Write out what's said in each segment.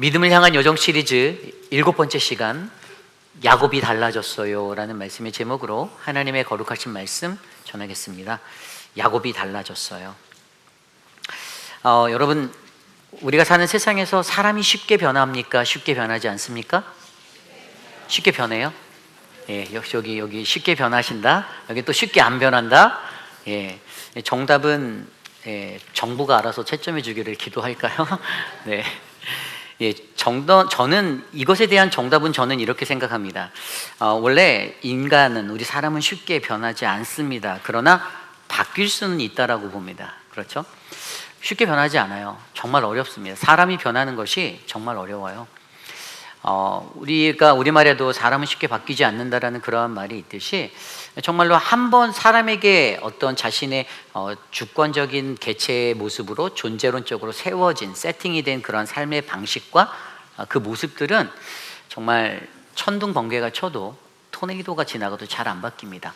믿음을 향한 여정 시리즈 7번째 시간, 야곱이 달라졌어요 라는 말씀의 제목으로 하나님의 거룩하신 말씀 전하겠습니다. 야곱이 달라졌어요. 여러분, 우리가 사는 세상에서 사람이 쉽게 변합니까? 쉽게 변하지 않습니까? 쉽게 변해요? 예, 여기 쉽게 변하신다. 여기 또 쉽게 안 변한다. 예, 정답은 정부가 알아서 채점해 주기를 기도할까요? 네. 예, 저는 이것에 대한 정답은 저는 이렇게 생각합니다. 원래 인간은, 우리 사람은 쉽게 변하지 않습니다. 그러나 바뀔 수는 있다라고 봅니다. 그렇죠? 쉽게 변하지 않아요. 정말 어렵습니다. 사람이 변하는 것이 정말 어려워요. 우리가 우리말에도 사람은 쉽게 바뀌지 않는다라는 그러한 말이 있듯이 정말로 한번 사람에게 어떤 자신의 주권적인 개체의 모습으로 존재론적으로 세워진 세팅이 된 그런 삶의 방식과 그 모습들은 정말 천둥 번개가 쳐도 토네이도가 지나가도 잘 안 바뀝니다.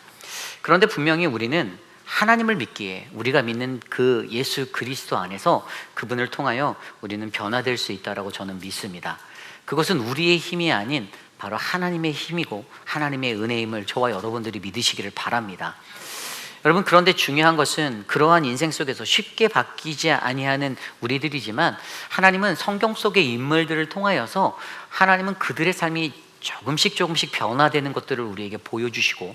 그런데 분명히 우리는 하나님을 믿기에, 우리가 믿는 그 예수 그리스도 안에서 그분을 통하여 우리는 변화될 수 있다라고 저는 믿습니다. 그것은 우리의 힘이 아닌 바로 하나님의 힘이고 하나님의 은혜임을 저와 여러분들이 믿으시기를 바랍니다. 여러분, 그런데 중요한 것은 그러한 인생 속에서 쉽게 바뀌지 아니하는 우리들이지만 하나님은 성경 속의 인물들을 통하여서 하나님은 그들의 삶이 조금씩 변화되는 것들을 우리에게 보여주시고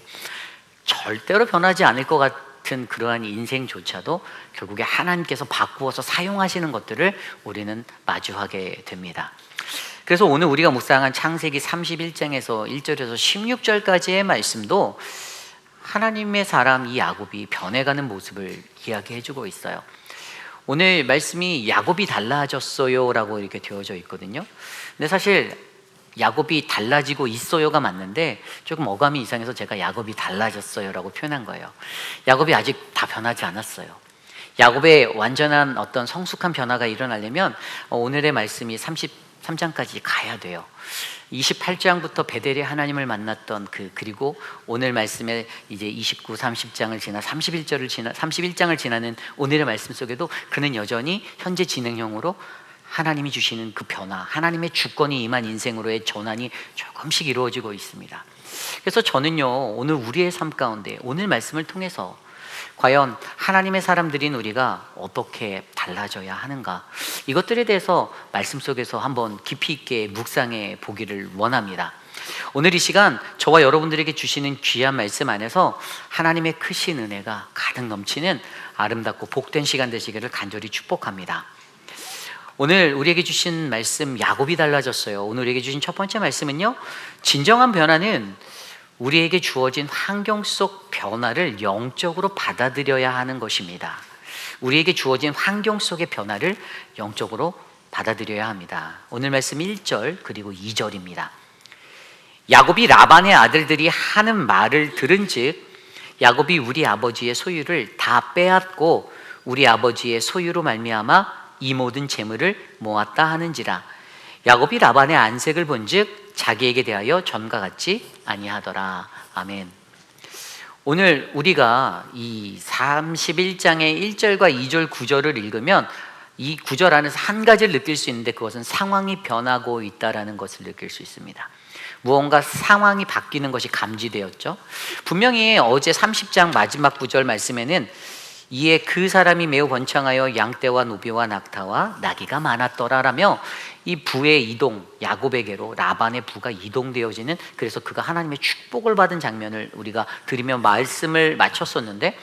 절대로 변하지 않을 것 같은 그러한 인생조차도 결국에 하나님께서 바꾸어서 사용하시는 것들을 우리는 마주하게 됩니다. 그래서 오늘 우리가 묵상한 창세기 31장에서 1절에서 16절까지의 말씀도 하나님의 사람 이 야곱이 변해가는 모습을 이야기해주고 있어요. 오늘 말씀이 야곱이 달라졌어요 라고 이렇게 되어져 있거든요. 근데 사실 야곱이 달라지고 있어요가 맞는데 조금 어감이 이상해서 제가 야곱이 달라졌어요 라고 표현한 거예요. 야곱이 아직 다 변하지 않았어요. 야곱의 완전한 어떤 성숙한 변화가 일어나려면 오늘의 말씀이 33장까지 가야 돼요. 28장부터 베델에 하나님을 만났던 그리고 오늘 말씀에 이제 29, 30장을 지나 31장을 지나는 오늘의 말씀 속에도 그는 여전히 현재 진행형으로 하나님이 주시는 그 변화, 하나님의 주권이 임한 인생으로의 전환이 조금씩 이루어지고 있습니다. 그래서 저는요, 오늘 우리의 삶 가운데 오늘 말씀을 통해서 과연 하나님의 사람들인 우리가 어떻게 달라져야 하는가, 이것들에 대해서 말씀 속에서 한번 깊이 있게 묵상해 보기를 원합니다. 오늘 이 시간 저와 여러분들에게 주시는 귀한 말씀 안에서 하나님의 크신 은혜가 가득 넘치는 아름답고 복된 시간 되시기를 간절히 축복합니다. 오늘 우리에게 주신 말씀, 야곱이 달라졌어요. 오늘 우리에게 주신 첫 번째 말씀은요, 진정한 변화는 우리에게 주어진 환경 속 변화를 영적으로 받아들여야 하는 것입니다. 우리에게 주어진 환경 속의 변화를 영적으로 받아들여야 합니다. 오늘 말씀 1절 그리고 2절입니다. 야곱이 라반의 아들들이 하는 말을 들은즉 야곱이 우리 아버지의 소유를 다 빼앗고 우리 아버지의 소유로 말미암아 이 모든 재물을 모았다 하는지라. 야곱이 라반의 안색을 본즉 자기에게 대하여 전과 같지 아니하더라. 아멘. 오늘 우리가 이 31장의 1절과 2절 9절을 읽으면 이 9절 안에서 한 가지를 느낄 수 있는데 그것은 상황이 변하고 있다라는 것을 느낄 수 있습니다. 무언가 상황이 바뀌는 것이 감지되었죠. 분명히 어제 30장 마지막 9절 말씀에는 이에 그 사람이 매우 번창하여 양떼와 노비와 낙타와 나귀가 많았더라라며 이 부의 이동, 야곱에게로 라반의 부가 이동되어지는, 그래서 그가 하나님의 축복을 받은 장면을 우리가 들으며 말씀을 마쳤었는데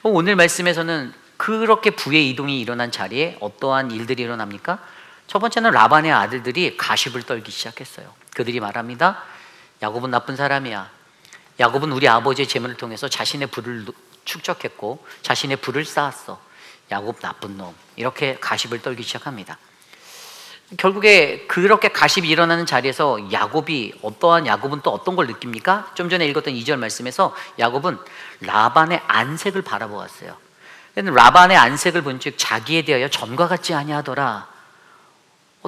오늘 말씀에서는 그렇게 부의 이동이 일어난 자리에 어떠한 일들이 일어납니까? 첫 번째는 라반의 아들들이 가십을 떨기 시작했어요. 그들이 말합니다. 야곱은 나쁜 사람이야. 야곱은 우리 아버지의 재물을 통해서 자신의 부를 축적했고 자신의 부를 쌓았어. 야곱 나쁜 놈. 이렇게 가십을 떨기 시작합니다. 결국에 그렇게 가십이 일어나는 자리에서 어떠한 야곱은 또 어떤 걸 느낍니까? 좀 전에 읽었던 2절 말씀에서 야곱은 라반의 안색을 바라보았어요. 라반의 안색을 본즉 자기에 대하여 전과 같지 아니하더라.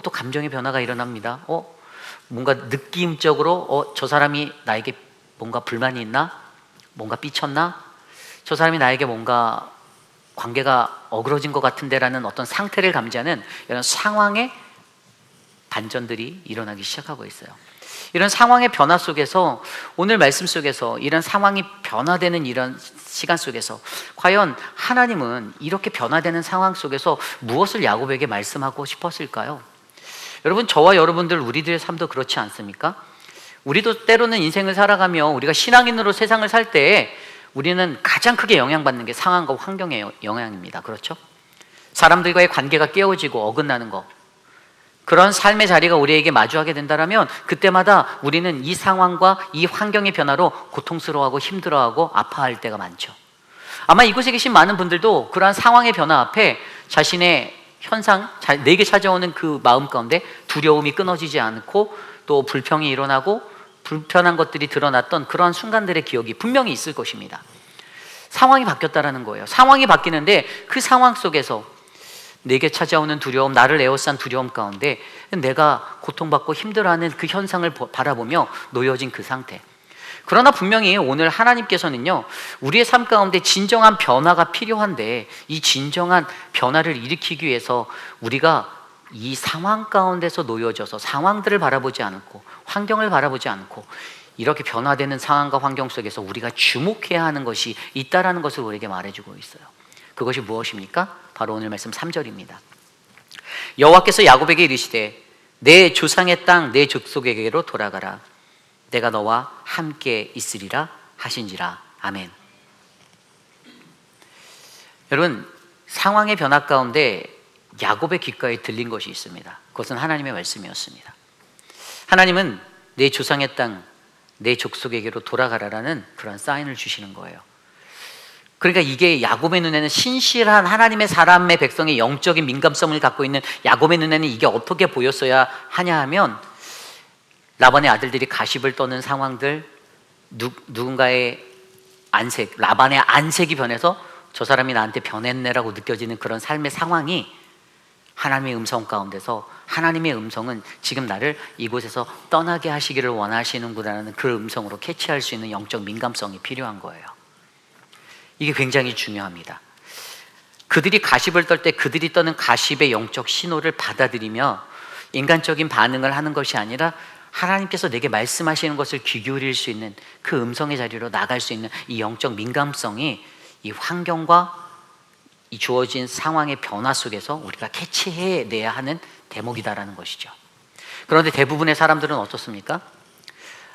또 감정의 변화가 일어납니다. 뭔가 느낌적으로 저 사람이 나에게 뭔가 불만이 있나? 뭔가 삐쳤나? 저 사람이 나에게 뭔가 관계가 어그러진 것 같은데라는 어떤 상태를 감지하는 이런 상황의 반전들이 일어나기 시작하고 있어요. 이런 상황의 변화 속에서, 오늘 말씀 속에서 이런 상황이 변화되는 이런 시간 속에서 과연 하나님은 이렇게 변화되는 상황 속에서 무엇을 야곱에게 말씀하고 싶었을까요? 여러분, 저와 여러분들 우리들의 삶도 그렇지 않습니까? 우리도 때로는 인생을 살아가며 우리가 신앙인으로 세상을 살 때 우리는 가장 크게 영향받는 게 상황과 환경의 영향입니다. 그렇죠? 사람들과의 관계가 깨어지고 어긋나는 것, 그런 삶의 자리가 우리에게 마주하게 된다면 그때마다 우리는 이 상황과 이 환경의 변화로 고통스러워하고 힘들어하고 아파할 때가 많죠. 아마 이곳에 계신 많은 분들도 그러한 상황의 변화 앞에 자신의 현상, 내게 찾아오는 그 마음 가운데 두려움이 끊어지지 않고 또 불평이 일어나고 불편한 것들이 드러났던 그러한 순간들의 기억이 분명히 있을 것입니다. 상황이 바뀌었다라는 거예요. 상황이 바뀌는데 그 상황 속에서 내게 찾아오는 두려움, 나를 에워싼 두려움 가운데 내가 고통받고 힘들어하는 그 현상을 바라보며 놓여진 그 상태. 그러나 분명히 오늘 하나님께서는요, 우리의 삶 가운데 진정한 변화가 필요한데 이 진정한 변화를 일으키기 위해서 우리가 이 상황 가운데서 놓여져서 상황들을 바라보지 않고 환경을 바라보지 않고 이렇게 변화되는 상황과 환경 속에서 우리가 주목해야 하는 것이 있다라는 것을 우리에게 말해주고 있어요. 그것이 무엇입니까? 바로 오늘 말씀 3절입니다. 여호와께서 야곱에게 이르시되 내 조상의 땅 내 족속에게로 돌아가라. 내가 너와 함께 있으리라 하신지라. 아멘. 여러분, 상황의 변화 가운데 야곱의 귓가에 들린 것이 있습니다. 그것은 하나님의 말씀이었습니다. 하나님은 내 조상의 땅 내 족속에게로 돌아가라라는 그런 사인을 주시는 거예요. 그러니까 이게 야곱의 눈에는 신실한 하나님의 사람의 백성의 영적인 민감성을 갖고 있는 야곱의 눈에는 이게 어떻게 보였어야 하냐 하면, 라반의 아들들이 가십을 떠는 상황들, 누군가의 안색, 라반의 안색이 변해서 저 사람이 나한테 변했네라고 느껴지는 그런 삶의 상황이 하나님의 음성 가운데서, 하나님의 음성은 지금 나를 이곳에서 떠나게 하시기를 원하시는구나라는 그 음성으로 캐치할 수 있는 영적 민감성이 필요한 거예요. 이게 굉장히 중요합니다. 그들이 가십을 떨 때 그들이 떠는 가십의 영적 신호를 받아들이며 인간적인 반응을 하는 것이 아니라 하나님께서 내게 말씀하시는 것을 귀 기울일 수 있는 그 음성의 자리로 나갈 수 있는 이 영적 민감성이 이 환경과 이 주어진 상황의 변화 속에서 우리가 캐치해내야 하는 대목이다라는 것이죠. 그런데 대부분의 사람들은 어떻습니까?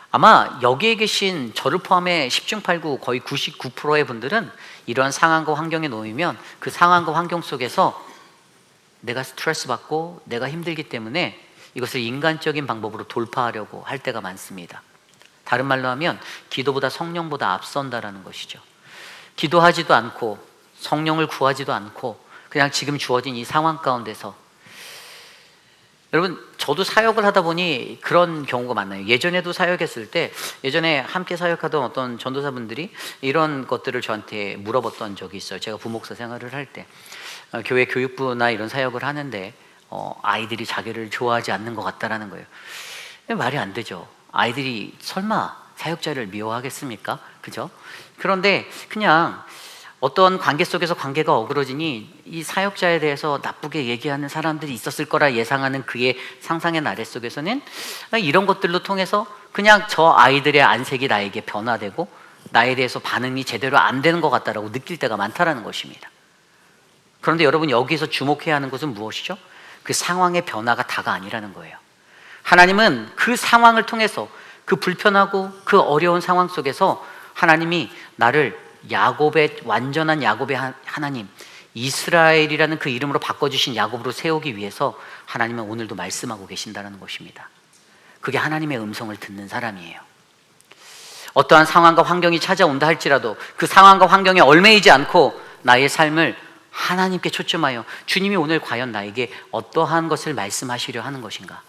아마 여기에 계신 저를 포함해 10중 8구 거의 99%의 분들은 이러한 상황과 환경에 놓이면 그 상황과 환경 속에서 내가 스트레스 받고 내가 힘들기 때문에 이것을 인간적인 방법으로 돌파하려고 할 때가 많습니다. 다른 말로 하면 기도보다 성령보다 앞선다라는 것이죠. 기도하지도 않고 성령을 구하지도 않고 그냥 지금 주어진 이 상황 가운데서, 여러분, 저도 사역을 하다 보니 그런 경우가 많아요. 예전에도 사역했을 때, 예전에 함께 사역하던 어떤 전도사분들이 이런 것들을 저한테 물어봤던 적이 있어요. 제가 부목사 생활을 할 때 교회 교육부나 이런 사역을 하는데 아이들이 자기를 좋아하지 않는 것 같다라는 거예요. 말이 안 되죠. 아이들이 설마 사역자를 미워하겠습니까? 그죠? 그런데 그냥 어떤 관계 속에서 관계가 어그러지니 이 사역자에 대해서 나쁘게 얘기하는 사람들이 있었을 거라 예상하는 그의 상상의 나래 속에서는 이런 것들로 통해서 그냥 저 아이들의 안색이 나에게 변화되고 나에 대해서 반응이 제대로 안 되는 것 같다라고 느낄 때가 많다라는 것입니다. 그런데 여러분, 여기서 주목해야 하는 것은 무엇이죠? 그 상황의 변화가 다가 아니라는 거예요. 하나님은 그 상황을 통해서, 그 불편하고 그 어려운 상황 속에서 하나님이 나를 야곱의, 완전한 야곱의 하나님, 이스라엘이라는 그 이름으로 바꿔주신 야곱으로 세우기 위해서 하나님은 오늘도 말씀하고 계신다는 것입니다. 그게 하나님의 음성을 듣는 사람이에요. 어떠한 상황과 환경이 찾아온다 할지라도 그 상황과 환경에 얽매이지 않고 나의 삶을 하나님께 초점하여, 주님이 오늘 과연 나에게 어떠한 것을 말씀하시려 하는 것인가?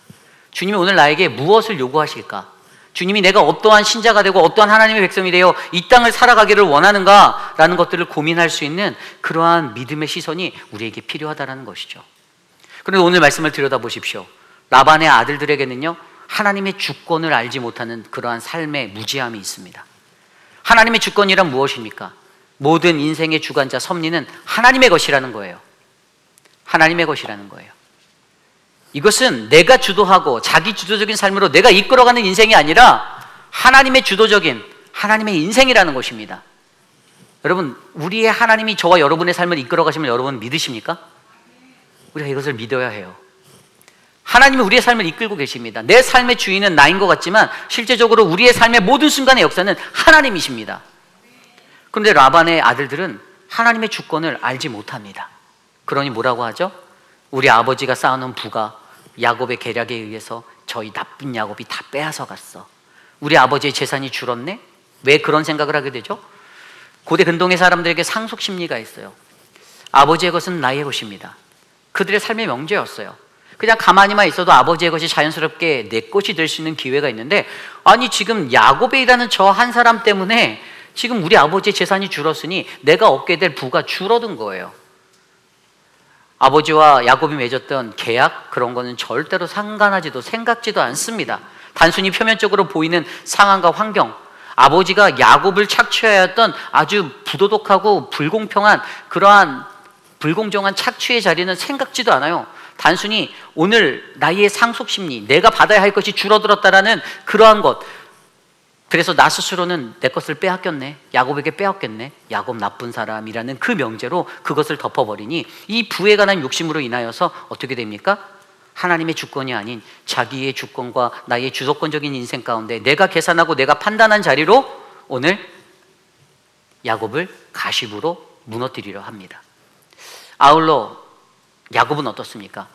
주님이 오늘 나에게 무엇을 요구하실까? 주님이 내가 어떠한 신자가 되고 어떠한 하나님의 백성이 되어 이 땅을 살아가기를 원하는가? 라는 것들을 고민할 수 있는 그러한 믿음의 시선이 우리에게 필요하다는 것이죠. 그런데 오늘 말씀을 들여다보십시오. 라반의 아들들에게는요, 하나님의 주권을 알지 못하는 그러한 삶의 무지함이 있습니다. 하나님의 주권이란 무엇입니까? 모든 인생의 주관자 섭리는 하나님의 것이라는 거예요. 하나님의 것이라는 거예요. 이것은 내가 주도하고 자기 주도적인 삶으로 내가 이끌어가는 인생이 아니라 하나님의 주도적인 하나님의 인생이라는 것입니다. 여러분, 우리의 하나님이 저와 여러분의 삶을 이끌어가시면 여러분 믿으십니까? 우리가 이것을 믿어야 해요. 하나님이 우리의 삶을 이끌고 계십니다. 내 삶의 주인은 나인 것 같지만 실제적으로 우리의 삶의 모든 순간의 역사는 하나님이십니다. 그런데 라반의 아들들은 하나님의 주권을 알지 못합니다. 그러니 뭐라고 하죠? 우리 아버지가 쌓아놓은 부가 야곱의 계략에 의해서 저희 나쁜 야곱이 다 빼앗아 갔어. 우리 아버지의 재산이 줄었네? 왜 그런 생각을 하게 되죠? 고대 근동의 사람들에게 상속 심리가 있어요. 아버지의 것은 나의 것입니다. 그들의 삶의 명제였어요. 그냥 가만히만 있어도 아버지의 것이 자연스럽게 내 것이 될 수 있는 기회가 있는데, 아니 지금 야곱에 일하는 저 한 사람 때문에 지금 우리 아버지의 재산이 줄었으니 내가 얻게 될 부가 줄어든 거예요. 아버지와 야곱이 맺었던 계약, 그런 거는 절대로 상관하지도 생각지도 않습니다. 단순히 표면적으로 보이는 상황과 환경, 아버지가 야곱을 착취하였던 아주 부도덕하고 불공평한 그러한 불공정한 착취의 자리는 생각지도 않아요. 단순히 오늘 나의 상속심리, 내가 받아야 할 것이 줄어들었다라는 그러한 것, 그래서 나 스스로는 내 것을 빼앗겼네, 야곱에게 빼앗겼네, 야곱 나쁜 사람이라는 그 명제로 그것을 덮어버리니 이 부에 관한 욕심으로 인하여서 어떻게 됩니까? 하나님의 주권이 아닌 자기의 주권과 나의 주도권적인 인생 가운데 내가 계산하고 내가 판단한 자리로 오늘 야곱을 가십으로 무너뜨리려 합니다. 아울러 야곱은 어떻습니까?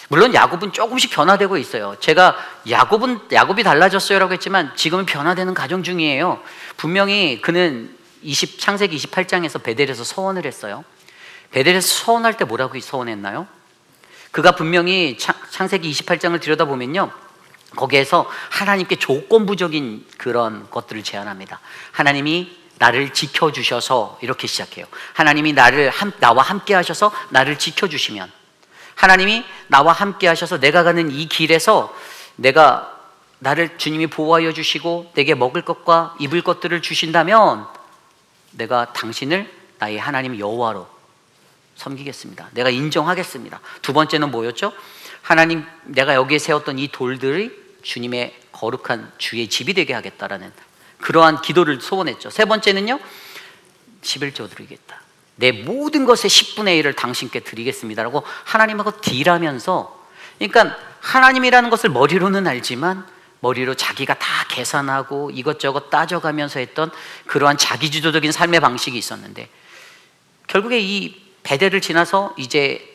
물론 야곱은 조금씩 변화되고 있어요. 제가 야곱이 달라졌어요 라고 했지만 지금은 변화되는 과정 중이에요. 분명히 그는 창세기 28장에서 베델에서 서원을 했어요. 베델에서 서원할 때 뭐라고 서원했나요? 그가 분명히 창세기 28장을 들여다보면요, 거기에서 하나님께 조건부적인 그런 것들을 제안합니다. 하나님이 나를 지켜주셔서, 이렇게 시작해요. 하나님이 나와 함께 하셔서 나를 지켜주시면, 하나님이 나와 함께 하셔서 내가 가는 이 길에서 나를 주님이 보호하여 주시고 내게 먹을 것과 입을 것들을 주신다면 내가 당신을 나의 하나님 여호와로 섬기겠습니다. 내가 인정하겠습니다. 두 번째는 뭐였죠? 하나님, 내가 여기에 세웠던 이 돌들이 주님의 거룩한 주의 집이 되게 하겠다라는 그러한 기도를 소원했죠. 세 번째는요, 11조 드리겠다. 내 모든 것의 10분의 1을 당신께 드리겠습니다라고 하나님하고 딜하면서, 그러니까 하나님이라는 것을 머리로는 알지만 머리로 자기가 다 계산하고 이것저것 따져가면서 했던 그러한 자기주도적인 삶의 방식이 있었는데, 결국에 이 베델을 지나서 이제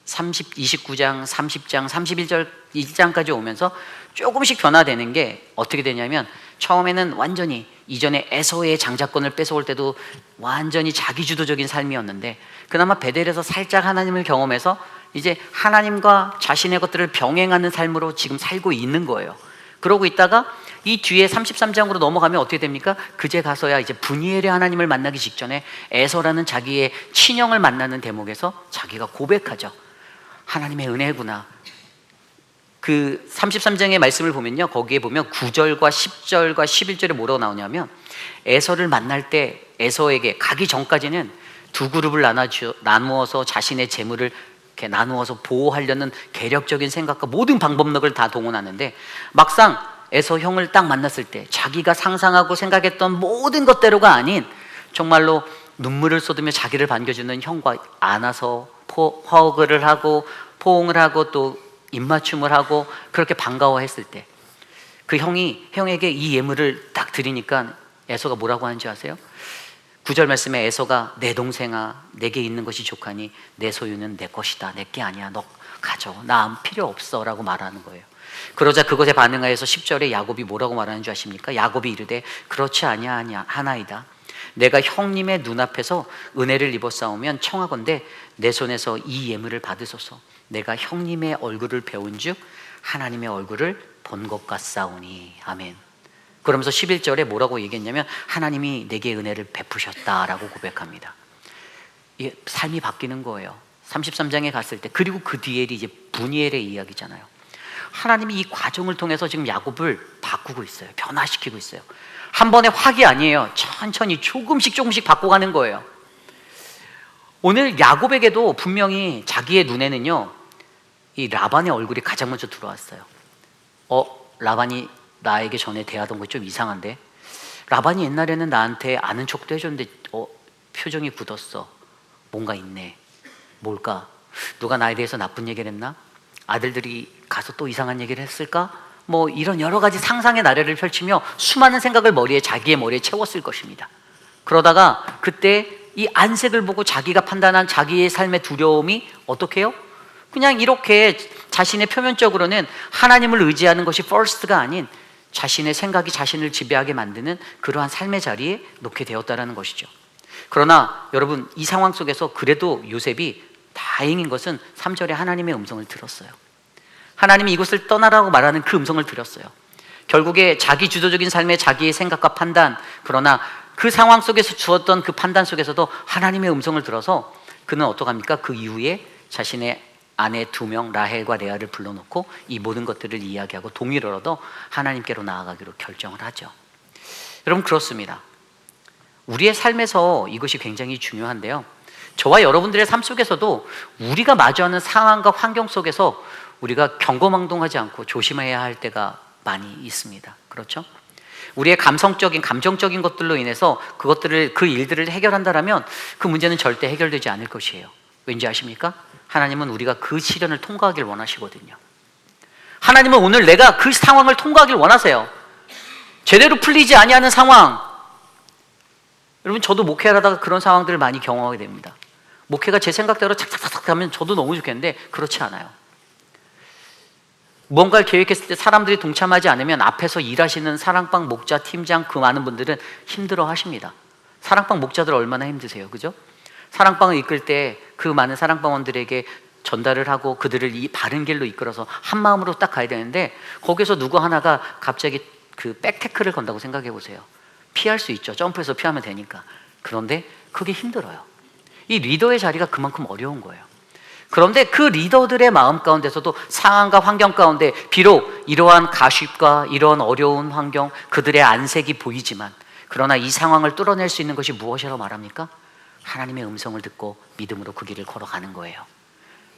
29장, 30장, 31절 1장까지 오면서 조금씩 변화되는 게 어떻게 되냐면, 처음에는 완전히 이전에 에서의 장자권을 뺏어올 때도 완전히 자기주도적인 삶이었는데, 그나마 베델에서 살짝 하나님을 경험해서 이제 하나님과 자신의 것들을 병행하는 삶으로 지금 살고 있는 거예요. 그러고 있다가 이 뒤에 33장으로 넘어가면 어떻게 됩니까? 그제 가서야 이제 분이엘의 하나님을 만나기 직전에 에서라는 자기의 친형을 만나는 대목에서 자기가 고백하죠. 하나님의 은혜구나. 그 33장의 말씀을 보면요, 거기에 보면 9절과 10절과 11절에 뭐라고 나오냐면, 에서를 만날 때 에서에게 가기 전까지는 두 그룹을 나누어서 자신의 재물을 이렇게 나누어서 보호하려는 계략적인 생각과 모든 방법력을 다 동원하는데, 막상 에서 형을 딱 만났을 때 자기가 상상하고 생각했던 모든 것대로가 아닌, 정말로 눈물을 쏟으며 자기를 반겨주는 형과 안아서 허그를 하고 포옹을 하고 또 입맞춤을 하고 그렇게 반가워했을 때, 그 형에게 이 예물을 딱 드리니까 에서가 뭐라고 하는지 아세요? 9절 말씀에 에서가 내 동생아, 내게 있는 것이 족하니 내 소유는 내 것이다, 내게 아니야, 너 가져, 나 필요 없어 라고 말하는 거예요. 그러자 그것에 반응하여서 10절에 야곱이 뭐라고 말하는 줄 아십니까? 야곱이 이르되 그렇지 아니하나이다. 내가 형님의 눈앞에서 은혜를 입었사오면 청하건대 내 손에서 이 예물을 받으소서. 내가 형님의 얼굴을 배운 즉 하나님의 얼굴을 본 것 같사오니. 아멘. 그러면서 11절에 뭐라고 얘기했냐면, 하나님이 내게 은혜를 베푸셨다라고 고백합니다. 이게 삶이 바뀌는 거예요. 33장에 갔을 때. 그리고 그 뒤에 이제 분이엘의 이야기잖아요. 하나님이 이 과정을 통해서 지금 야곱을 바꾸고 있어요. 변화시키고 있어요. 한 번에 확이 아니에요. 천천히 조금씩 바꿔가는 거예요. 오늘 야곱에게도 분명히 자기의 눈에는요, 이 라반의 얼굴이 가장 먼저 들어왔어요. 라반이 나에게 전에 대하던 거 좀 이상한데? 라반이 옛날에는 나한테 아는 척도 해줬는데 표정이 굳었어. 뭔가 있네. 뭘까? 누가 나에 대해서 나쁜 얘기를 했나? 아들들이 가서 또 이상한 얘기를 했을까? 뭐 이런 여러 가지 상상의 나래를 펼치며 수많은 생각을 자기의 머리에 채웠을 것입니다. 그러다가 그때 이 안색을 보고 자기가 판단한 자기의 삶의 두려움이 어떻게 해요? 그냥 이렇게 자신의 표면적으로는 하나님을 의지하는 것이 first가 아닌 자신의 생각이 자신을 지배하게 만드는 그러한 삶의 자리에 놓게 되었다는 것이죠. 그러나 여러분, 이 상황 속에서 그래도 요셉이 다행인 것은 3절에 하나님의 음성을 들었어요. 하나님이 이곳을 떠나라고 말하는 그 음성을 들었어요. 결국에 자기 주도적인 삶의 자기의 생각과 판단, 그러나 그 상황 속에서 주었던 그 판단 속에서도 하나님의 음성을 들어서 그는 어떡합니까? 그 이후에 자신의 아내 2명 라헬과 레아를 불러놓고 이 모든 것들을 이야기하고 동의를 얻어 하나님께로 나아가기로 결정을 하죠. 여러분, 그렇습니다. 우리의 삶에서 이것이 굉장히 중요한데요, 저와 여러분들의 삶 속에서도 우리가 마주하는 상황과 환경 속에서 우리가 경거망동하지 않고 조심해야 할 때가 많이 있습니다. 그렇죠? 우리의 감정적인 것들로 인해서 그 일들을 해결한다라면 그 문제는 절대 해결되지 않을 것이에요. 왠지 아십니까? 하나님은 우리가 그 시련을 통과하길 원하시거든요. 하나님은 오늘 내가 그 상황을 통과하길 원하세요. 제대로 풀리지 아니하는 상황. 여러분, 저도 목회를 하다가 그런 상황들을 많이 경험하게 됩니다. 목회가 제 생각대로 착착착 하면 저도 너무 좋겠는데 그렇지 않아요. 뭔가를 계획했을 때 사람들이 동참하지 않으면 앞에서 일하시는 사랑방 목자, 팀장, 그 많은 분들은 힘들어 하십니다. 사랑방 목자들 얼마나 힘드세요, 그죠? 사랑방을 이끌 때 그 많은 사랑방원들에게 전달을 하고 그들을 이 바른 길로 이끌어서 한 마음으로 딱 가야 되는데, 거기서 누구 하나가 갑자기 그 백태클을 건다고 생각해 보세요. 피할 수 있죠. 점프해서 피하면 되니까. 그런데 그게 힘들어요. 이 리더의 자리가 그만큼 어려운 거예요. 그런데 그 리더들의 마음 가운데서도 상황과 환경 가운데 비록 이러한 가십과 이러한 어려운 환경, 그들의 안색이 보이지만, 그러나 이 상황을 뚫어낼 수 있는 것이 무엇이라고 말합니까? 하나님의 음성을 듣고 믿음으로 그 길을 걸어가는 거예요.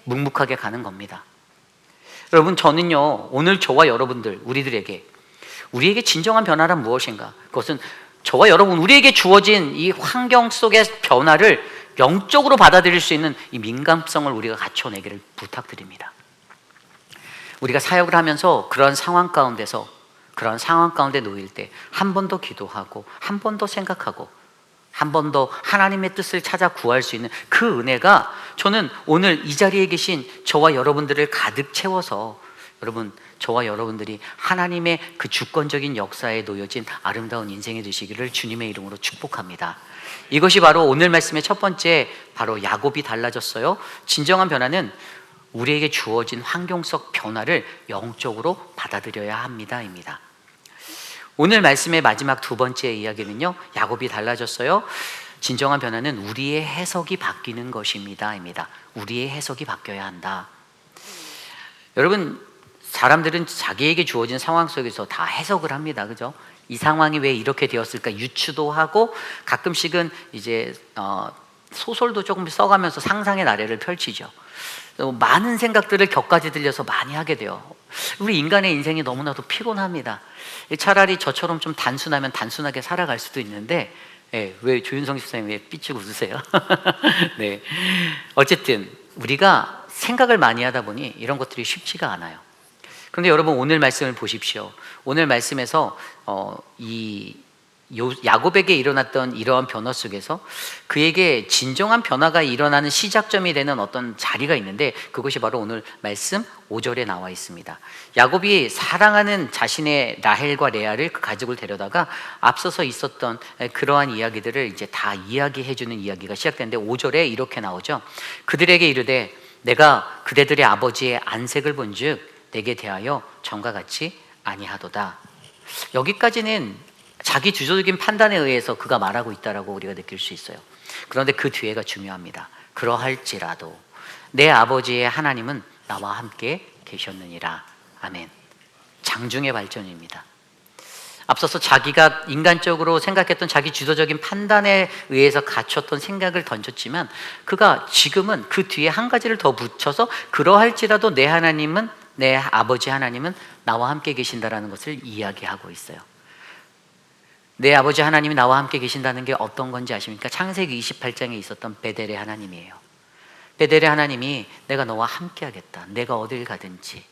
묵묵하게 가는 겁니다. 여러분, 저는요, 오늘 저와 여러분들, 우리에게 진정한 변화란 무엇인가? 그것은 저와 여러분, 우리에게 주어진 이 환경 속의 변화를 영적으로 받아들일 수 있는 이 민감성을 우리가 갖춰내기를 부탁드립니다. 우리가 사역을 하면서 그런 상황 가운데 놓일 때 한 번 더 기도하고 한 번 더 생각하고 한 번 더 하나님의 뜻을 찾아 구할 수 있는 그 은혜가, 저는 오늘 이 자리에 계신 저와 여러분들을 가득 채워서 여러분, 저와 여러분들이 하나님의 그 주권적인 역사에 놓여진 아름다운 인생이 되시기를 주님의 이름으로 축복합니다. 이것이 바로 오늘 말씀의 첫 번째, 바로 야곱이 달라졌어요. 진정한 변화는 우리에게 주어진 환경 속 변화를 영적으로 받아들여야 합니다입니다. 오늘 말씀의 마지막 2번째 이야기는요, 야곱이 달라졌어요. 진정한 변화는 우리의 해석이 바뀌는 것입니다입니다. 우리의 해석이 바뀌어야 한다. 여러분, 사람들은 자기에게 주어진 상황 속에서 다 해석을 합니다. 그죠? 이 상황이 왜 이렇게 되었을까 유추도 하고, 가끔씩은 이제 소설도 조금 써가면서 상상의 나래를 펼치죠. 많은 생각들을 격까지 들려서 많이 하게 돼요. 우리 인간의 인생이 너무나도 피곤합니다. 차라리 저처럼 좀 단순하면 단순하게 살아갈 수도 있는데, 왜 조윤성 집사님 왜 삐쭉 웃으세요? 네. 어쨌든 우리가 생각을 많이 하다 보니 이런 것들이 쉽지가 않아요. 그런데 여러분, 오늘 말씀을 보십시오. 오늘 말씀에서 야곱에게 일어났던 이러한 변화 속에서 그에게 진정한 변화가 일어나는 시작점이 되는 어떤 자리가 있는데, 그것이 바로 오늘 말씀 5절에 나와 있습니다. 야곱이 사랑하는 자신의 라헬과 레아를 그 가족을 데려다가 앞서서 있었던 그러한 이야기들을 이제 다 이야기해주는 이야기가 시작되는데, 5절에 이렇게 나오죠. 그들에게 이르되 내가 그대들의 아버지의 안색을 본즉 내게 대하여 전과 같이 아니하도다. 여기까지는 자기 주도적인 판단에 의해서 그가 말하고 있다라고 우리가 느낄 수 있어요. 그런데 그 뒤에가 중요합니다. 그러할지라도 내 아버지의 하나님은 나와 함께 계셨느니라. 아멘. 장중의 발전입니다. 앞서서 자기가 인간적으로 생각했던 자기 주도적인 판단에 의해서 갖췄던 생각을 던졌지만 그가 지금은 그 뒤에 한 가지를 더 붙여서 그러할지라도 내 하나님은, 내 아버지 하나님은 나와 함께 계신다라는 것을 이야기하고 있어요. 내 아버지 하나님이 나와 함께 계신다는 게 어떤 건지 아십니까? 창세기 28장에 있었던 베델의 하나님이에요. 베델의 하나님이 내가 너와 함께 하겠다, 내가 어딜 가든지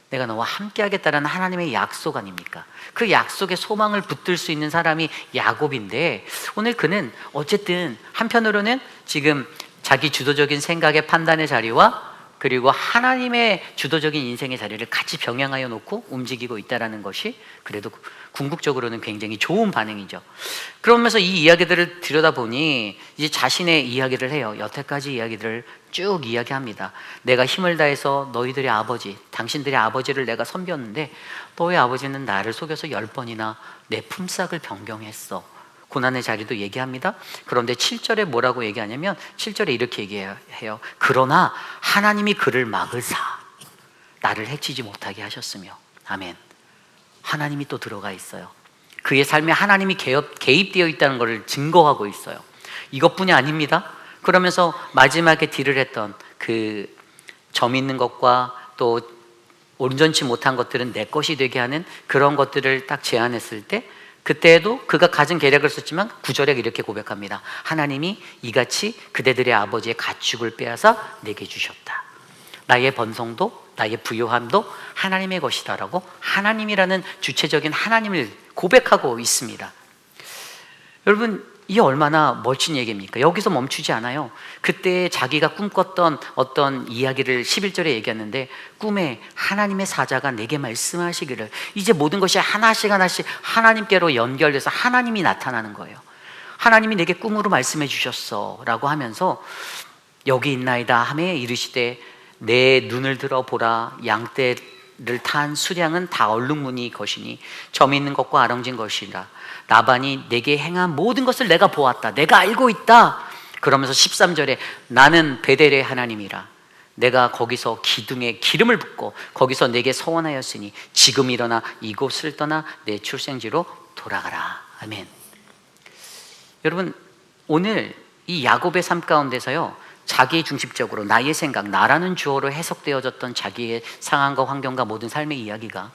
내가 너와 함께 하겠다라는 하나님의 약속 아닙니까? 그 약속에 소망을 붙들 수 있는 사람이 야곱인데, 오늘 그는 어쨌든 한편으로는 지금 자기 주도적인 생각의 판단의 자리와 그리고 하나님의 주도적인 인생의 자리를 같이 병행하여 놓고 움직이고 있다는 것이 그래도 궁극적으로는 굉장히 좋은 반응이죠. 그러면서 이 이야기들을 들여다보니 이제 자신의 이야기를 해요. 여태까지 이야기들을 쭉 이야기합니다. 내가 힘을 다해서 너희들의 아버지, 당신들의 아버지를 내가 섬겼는데 너의 아버지는 나를 속여서 10번이나 내 품삯을 변경했어. 고난의 자리도 얘기합니다. 그런데 7절에 뭐라고 얘기하냐면 7절에 이렇게 얘기해요. 그러나 하나님이 그를 막으사 나를 해치지 못하게 하셨으며. 아멘. 하나님이 또 들어가 있어요. 그의 삶에 하나님이 개입되어 있다는 것을 증거하고 있어요. 이것뿐이 아닙니다. 그러면서 마지막에 딜을 했던 그 점 있는 것과 또 온전치 못한 것들은 내 것이 되게 하는 그런 것들을 딱 제안했을 때, 그때에도 그가 가진 계략을 썼지만 9절에 이렇게 고백합니다. 하나님이 이같이 그대들의 아버지의 가축을 빼앗아 내게 주셨다. 나의 번성도 나의 부요함도 하나님의 것이다라고 하나님이라는 주체적인 하나님을 고백하고 있습니다. 여러분, 이게 얼마나 멋진 얘기입니까? 여기서 멈추지 않아요. 그때 자기가 꿈꿨던 어떤 이야기를 11절에 얘기했는데, 꿈에 하나님의 사자가 내게 말씀하시기를, 이제 모든 것이 하나씩 하나씩 하나님께로 연결돼서 하나님이 나타나는 거예요. 하나님이 내게 꿈으로 말씀해 주셨어 라고 하면서 여기 있나이다 하매 이르시되 내 눈을 들어 보라. 양떼를 탄 수량은 다 얼룩무늬 것이니 점 있는 것과 아렁진 것이라. 라반이 내게 행한 모든 것을 내가 보았다. 내가 알고 있다. 그러면서 13절에 나는 베델의 하나님이라. 내가 거기서 기둥에 기름을 붓고 거기서 내게 서원하였으니 지금 일어나 이곳을 떠나 내 출생지로 돌아가라. 아멘. 여러분, 오늘 이 야곱의 삶 가운데서요, 자기 중심적으로 나의 생각, 나라는 주어로 해석되어졌던 자기의 상황과 환경과 모든 삶의 이야기가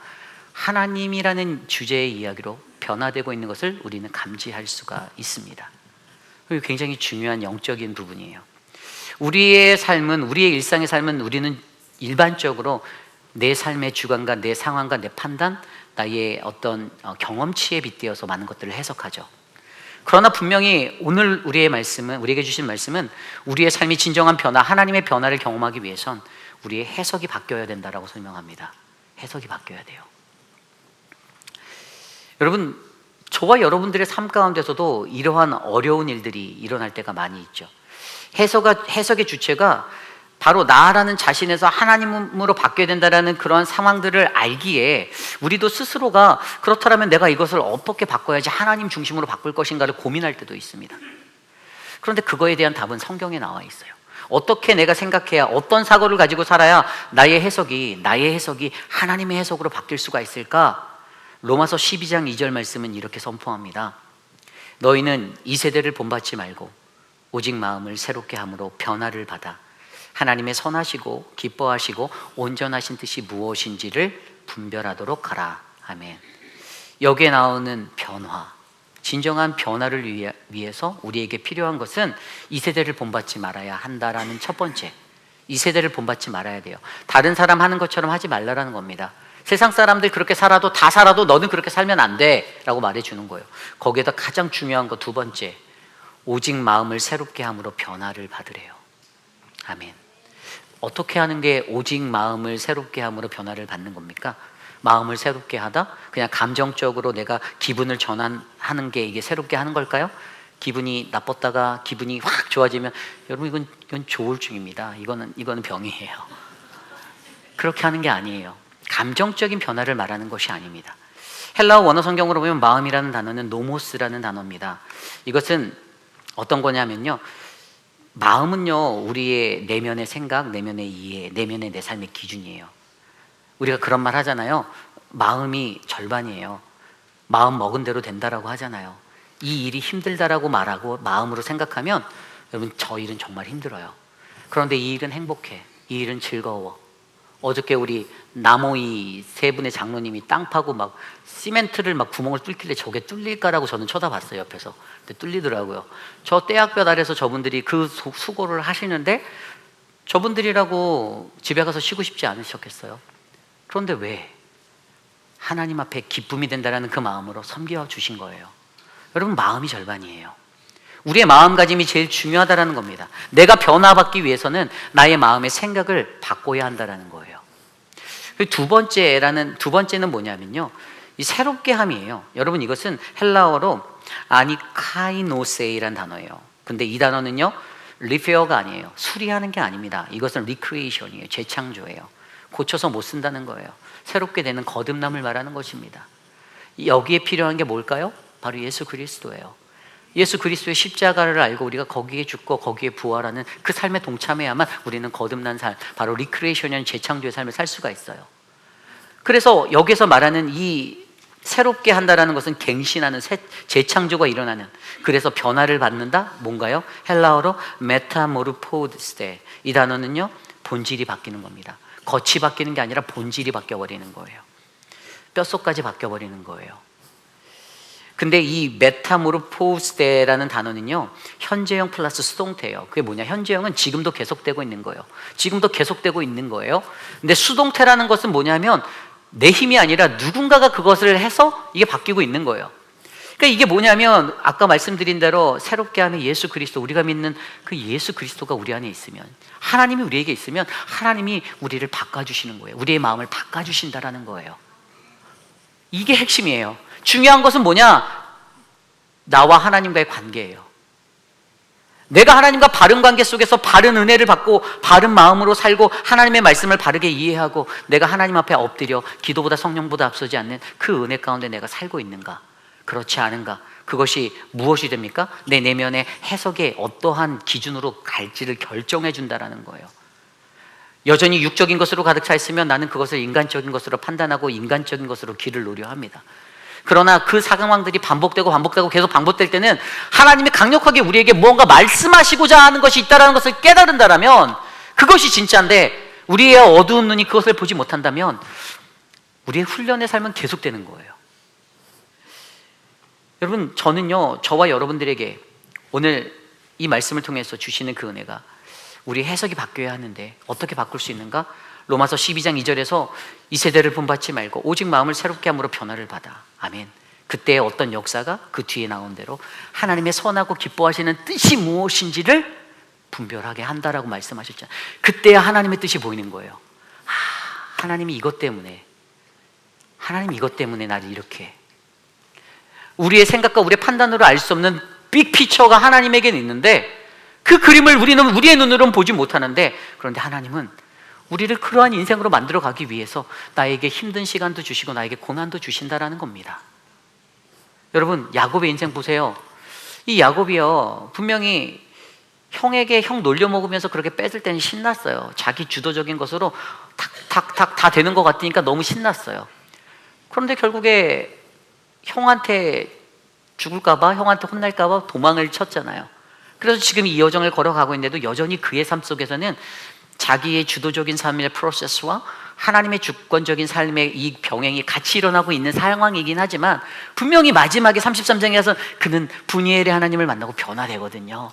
하나님이라는 주제의 이야기로 변화되고 있는 것을 우리는 감지할 수가 있습니다. 그게 굉장히 중요한 영적인 부분이에요. 우리의 삶은, 우리의 일상의 삶은 우리는 일반적으로 내 삶의 주관과 내 상황과 내 판단, 나의 어떤 경험치에 빗대어서 많은 것들을 해석하죠. 그러나 분명히 오늘 우리의 말씀은, 우리에게 주신 말씀은 우리의 삶이 진정한 변화, 하나님의 변화를 경험하기 위해선 우리의 해석이 바뀌어야 된다라고 설명합니다. 해석이 바뀌어야 돼요. 여러분, 저와 여러분들의 삶 가운데서도 이러한 어려운 일들이 일어날 때가 많이 있죠. 해석의 주체가 바로 나라는 자신에서 하나님으로 바뀌어야 된다는 그런 상황들을 알기에 우리도 스스로가 그렇다면 내가 이것을 어떻게 바꿔야지 하나님 중심으로 바꿀 것인가를 고민할 때도 있습니다. 그런데 그거에 대한 답은 성경에 나와 있어요. 어떻게 내가 생각해야, 어떤 사고를 가지고 살아야 나의 해석이 하나님의 해석으로 바뀔 수가 있을까? 로마서 12장 2절 말씀은 이렇게 선포합니다. 너희는 이 세대를 본받지 말고 오직 마음을 새롭게 함으로 변화를 받아 하나님의 선하시고 기뻐하시고 온전하신 뜻이 무엇인지를 분별하도록 하라. 아멘. 여기에 나오는 변화, 진정한 변화를 위해서 우리에게 필요한 것은 이 세대를 본받지 말아야 한다라는 첫 번째, 이 세대를 본받지 말아야 돼요. 다른 사람 하는 것처럼 하지 말라라는 겁니다. 세상 사람들 그렇게 살아도 다 살아도 너는 그렇게 살면 안 돼 라고 말해주는 거예요. 거기에다 가장 중요한 거 두 번째, 오직 마음을 새롭게 함으로 변화를 받으래요. 아멘. 어떻게 하는 게 오직 마음을 새롭게 함으로 변화를 받는 겁니까? 마음을 새롭게 하다? 그냥 감정적으로 내가 기분을 전환하는 게 이게 새롭게 하는 걸까요? 기분이 나빴다가 기분이 확 좋아지면, 여러분 이건 조울증입니다. 이거는 병이에요. 그렇게 하는 게 아니에요. 감정적인 변화를 말하는 것이 아닙니다. 헬라어 원어 성경으로 보면 마음이라는 단어는 노모스라는 단어입니다. 이것은 어떤 거냐면요, 마음은요 우리의 내면의 생각, 내면의 이해, 내면의 내 삶의 기준이에요. 우리가 그런 말 하잖아요. 마음이 절반이에요. 마음 먹은 대로 된다라고 하잖아요. 이 일이 힘들다라고 말하고 마음으로 생각하면 여러분 저 일은 정말 힘들어요. 그런데 이 일은 행복해. 이 일은 즐거워. 어저께 우리 남오이 세 분의 장로님이 땅 파고 막 시멘트를 막 구멍을 뚫길래 저게 뚫릴까라고 저는 쳐다봤어요, 옆에서. 근데 뚫리더라고요. 저 떼약볕 아래서 저분들이 그 수고를 하시는데 저분들이라고 집에 가서 쉬고 싶지 않으셨겠어요? 그런데 왜? 하나님 앞에 기쁨이 된다라는 그 마음으로 섬겨 주신 거예요. 여러분, 마음이 절반이에요. 우리의 마음가짐이 제일 중요하다라는 겁니다. 내가 변화받기 위해서는 나의 마음의 생각을 바꿔야 한다라는 거예요. 두 번째는 뭐냐면요, 이 새롭게 함이에요. 여러분, 이것은 헬라어로 아니카이노세이란 단어예요. 근데 이 단어는요, 리페어가 아니에요. 수리하는 게 아닙니다. 이것은 리크리에이션이에요. 재창조예요. 고쳐서 못 쓴다는 거예요. 새롭게 되는 거듭남을 말하는 것입니다. 여기에 필요한 게 뭘까요? 바로 예수 그리스도예요. 예수 그리스도의 십자가를 알고 우리가 거기에 죽고 거기에 부활하는 그 삶에 동참해야만 우리는 거듭난 삶, 바로 리크리에이션이라는 재창조의 삶을 살 수가 있어요. 그래서 여기서 말하는 이 새롭게 한다라는 것은 갱신하는 재창조가 일어나는, 그래서 변화를 받는다? 뭔가요? 헬라어로 메타모르포스테. 이 단어는요, 본질이 바뀌는 겁니다. 겉이 바뀌는 게 아니라 본질이 바뀌어버리는 거예요. 뼛속까지 바뀌어버리는 거예요. 근데 이 메타모르포스테라는 단어는요, 현재형 플러스 수동태예요. 그게 뭐냐? 현재형은 지금도 계속되고 있는 거예요. 지금도 계속되고 있는 거예요. 근데 수동태라는 것은 뭐냐면 내 힘이 아니라 누군가가 그것을 해서 이게 바뀌고 있는 거예요. 그러니까 이게 뭐냐면 아까 말씀드린 대로 새롭게 하는 예수 그리스도, 우리가 믿는 그 예수 그리스도가 우리 안에 있으면, 하나님이 우리에게 있으면 하나님이 우리를 바꿔주시는 거예요. 우리의 마음을 바꿔주신다라는 거예요. 이게 핵심이에요. 중요한 것은 뭐냐? 나와 하나님과의 관계예요. 내가 하나님과 바른 관계 속에서 바른 은혜를 받고 바른 마음으로 살고 하나님의 말씀을 바르게 이해하고 내가 하나님 앞에 엎드려 기도보다 성령보다 앞서지 않는 그 은혜 가운데 내가 살고 있는가? 그렇지 않은가? 그것이 무엇이 됩니까? 내 내면의 해석에 어떠한 기준으로 갈지를 결정해 준다라는 거예요. 여전히 육적인 것으로 가득 차 있으면 나는 그것을 인간적인 것으로 판단하고 인간적인 것으로 길을 놓으려 합니다. 그러나 그 상황들이 반복되고 계속 반복될 때는 하나님이 강력하게 우리에게 무언가 말씀하시고자 하는 것이 있다는 것을 깨달은다면 그것이 진짜인데, 우리의 어두운 눈이 그것을 보지 못한다면 우리의 훈련의 삶은 계속되는 거예요. 여러분, 저는요, 저와 여러분들에게 오늘 이 말씀을 통해서 주시는 그 은혜가, 우리 해석이 바뀌어야 하는데 어떻게 바꿀 수 있는가? 로마서 12장 2절에서 이 세대를 본받지 말고 오직 마음을 새롭게 함으로 변화를 받아. 아멘. 그때 어떤 역사가 그 뒤에 나온 대로 하나님의 선하고 기뻐하시는 뜻이 무엇인지를 분별하게 한다라고 말씀하셨잖아요. 그때야 하나님의 뜻이 보이는 거예요. 하나님이 이것 때문에 나를 이렇게, 우리의 생각과 우리의 판단으로 알 수 없는 빅피처가 하나님에게는 있는데 그 그림을 우리는 우리의 눈으로는 보지 못하는데, 그런데 하나님은 우리를 그러한 인생으로 만들어 가기 위해서 나에게 힘든 시간도 주시고 나에게 고난도 주신다라는 겁니다. 여러분, 야곱의 인생 보세요. 이 야곱이요, 분명히 형에게 형 놀려 먹으면서 그렇게 뺏을 때는 신났어요. 자기 주도적인 것으로 탁탁탁 다 되는 것 같으니까 너무 신났어요. 그런데 결국에 형한테 죽을까봐, 형한테 혼날까봐 도망을 쳤잖아요. 그래서 지금 이 여정을 걸어가고 있는데도 여전히 그의 삶 속에서는 자기의 주도적인 삶의 프로세스와 하나님의 주권적인 삶의 이 병행이 같이 일어나고 있는 상황이긴 하지만, 분명히 마지막에 33장에 가서 그는 분이엘의 하나님을 만나고 변화되거든요.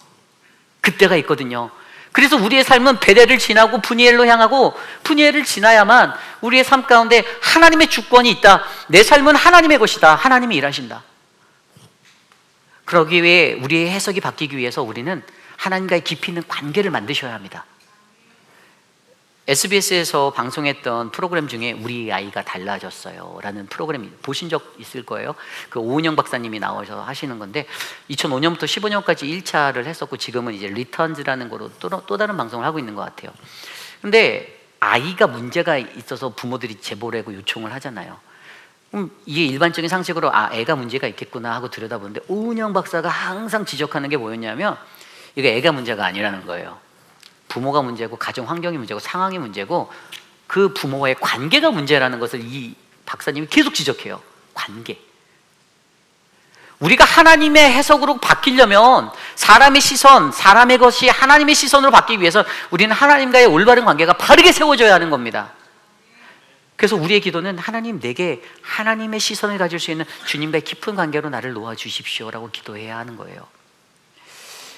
그때가 있거든요. 그래서 우리의 삶은 베델을 지나고 분이엘로 향하고, 분이엘을 지나야만 우리의 삶 가운데 하나님의 주권이 있다. 내 삶은 하나님의 것이다. 하나님이 일하신다. 그러기 위해 우리의 해석이 바뀌기 위해서 우리는 하나님과의 깊이 있는 관계를 만드셔야 합니다. SBS에서 방송했던 프로그램 중에 우리 아이가 달라졌어요 라는 프로그램 보신 적 있을 거예요. 그 오은영 박사님이 나와서 하시는 건데 2005년부터 15년까지 1차를 했었고 지금은 이제 리턴즈라는 거로 또 다른 방송을 하고 있는 것 같아요. 근데 아이가 문제가 있어서 부모들이 제보를 하고 요청을 하잖아요. 이게 일반적인 상식으로 애가 문제가 있겠구나 하고 들여다보는데, 오은영 박사가 항상 지적하는 게 뭐였냐면 이게 애가 문제가 아니라는 거예요. 부모가 문제고 가정 환경이 문제고 상황이 문제고 그 부모와의 관계가 문제라는 것을 이 박사님이 계속 지적해요. 관계. 우리가 하나님의 해석으로 바뀌려면 사람의 시선, 사람의 것이 하나님의 시선으로 바뀌기 위해서 우리는 하나님과의 올바른 관계가 바르게 세워져야 하는 겁니다. 그래서 우리의 기도는 하나님, 내게 하나님의 시선을 가질 수 있는 주님과의 깊은 관계로 나를 놓아주십시오라고 기도해야 하는 거예요.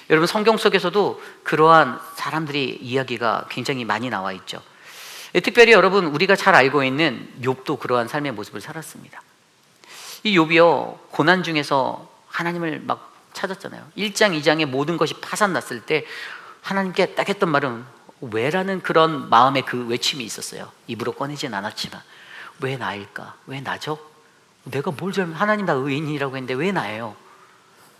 여러분, 성경 속에서도 그러한 사람들이 이야기가 굉장히 많이 나와 있죠. 특별히 여러분, 우리가 잘 알고 있는 욥도 그러한 삶의 모습을 살았습니다. 이 욥이요, 고난 중에서 하나님을 막 찾았잖아요. 1장, 2장의 모든 것이 파산났을 때 하나님께 딱 했던 말은 왜라는 그런 마음의 그 외침이 있었어요. 입으로 꺼내진 않았지만, 왜 나일까? 왜 나죠? 내가 뭘 하나님, 나 의인이라고 했는데 왜 나예요?